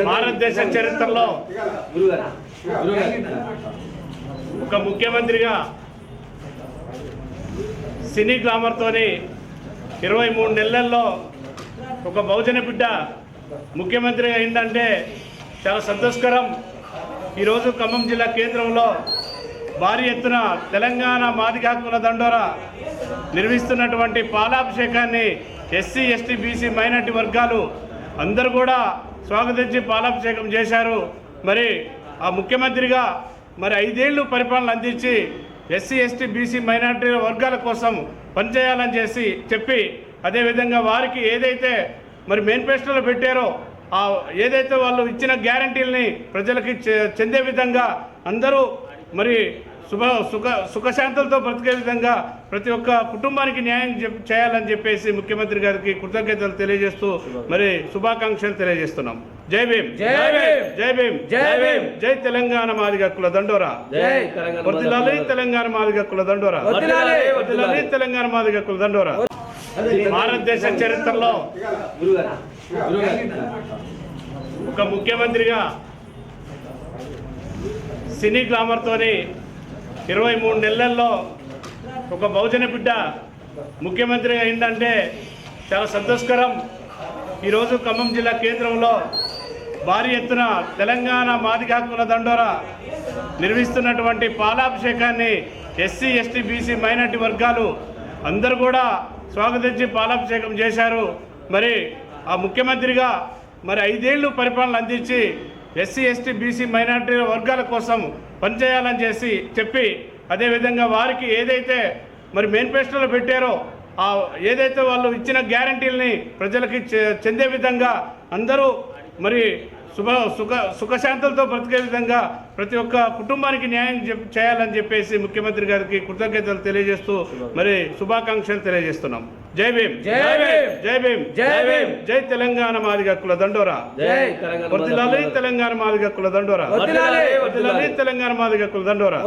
భారతదేశ చరిత్రలో ఒక ముఖ్యమంత్రిగా సినీ గ్లామర్తోని 23 నెలల్లో ఒక బహుజన బిడ్డ ముఖ్యమంత్రి అయిందంటే చాలా సంతోషకరం. ఈరోజు ఖమ్మం జిల్లా కేంద్రంలో భారీ ఎత్తున తెలంగాణ మాదిగ హక్కుల దండోరా నిర్వహిస్తున్నటువంటి పాలాభిషేకాన్ని ఎస్సీ ఎస్టీ బీసీ మైనార్టీ వర్గాలు అందరూ కూడా స్వాగతించి పాలాభిషేకం చేశారు. మరి ఆ ముఖ్యమంత్రిగా మరి 5 ఏళ్ళు పరిపాలన అందించి ఎస్సీ ఎస్టీ బీసీ మైనార్టీ వర్గాల కోసం పనిచేయాలని చెప్పి అదేవిధంగా వారికి ఏదైతే మరి మేనిఫెస్టోలో పెట్టారో ఏదైతే వాళ్ళు ఇచ్చిన గ్యారంటీలని ప్రజలకి చెందే విధంగా అందరూ మరి సుఖశాంతులతో బ్రతికే విధంగా ప్రతి ఒక్క కుటుంబానికి న్యాయం చేయాలని చెప్పేసి ముఖ్యమంత్రి గారికి కృతజ్ఞతలు తెలియజేస్తూ మరి శుభాకాంక్షలు తెలియజేస్తున్నాం. జై భీమ్, జై భీమ్, జై భీమ్, జై భీమ్, జై తెలంగాణ మాదిగ హక్కుల దండోరా, వర్ధిల్లాలి తెలంగాణ మాదిగ హక్కుల దండోరా, వర్ధిల్లాలి తెలంగాణ మాదిగ హక్కుల దండోరా. భారతదేశ చరిత్రలో ఒక ముఖ్యమంత్రిగా సినీ గ్లామర్తోని 23 నెలల్లో ఒక బహుజన బిడ్డ ముఖ్యమంత్రి అయిందంటే చాలా సంతోషకరం. ఈరోజు ఖమ్మం జిల్లా కేంద్రంలో భారీ ఎత్తున తెలంగాణ మాదిగ హక్కుల దండోరా నిర్వహిస్తున్నటువంటి పాలాభిషేకాన్ని ఎస్సీ ఎస్టీ బీసీ మైనార్టీ వర్గాలు అందరూ కూడా స్వాగతించి పాలాభిషేకం చేశారు. మరి ఆ ముఖ్యమంత్రిగా మరి 5 ఏళ్ళు పరిపాలన అందించి ఎస్సీ ఎస్టీ బీసీ మైనార్టీ వర్గాల కోసం పనిచేయాలని చెప్పి అదేవిధంగా వారికి ఏదైతే మరి మేనిఫెస్టోలో పెట్టారో ఏదైతే వాళ్ళు ఇచ్చిన గ్యారంటీలని ప్రజలకి చెందే విధంగా అందరూ మరి సుఖశాంతులతో బ్రతికే విధంగా ప్రతి ఒక్క కుటుంబానికి న్యాయం చేయాలని చెప్పేసి ముఖ్యమంత్రి గారికి కృతజ్ఞతలు తెలియజేస్తూ మరి శుభాకాంక్షలు తెలియజేస్తున్నాం. జై భీమ్, జై భీమ్, జై భీమ్, జై భీమ్, జై తెలంగాణ మాదిగ హక్కుల దండోరా, వర్ధిల్లాలి తెలంగాణ మాదిగ హక్కుల దండోరా, వర్ధిల్లాలి తెలంగాణ మాదిగ హక్కుల దండోరా.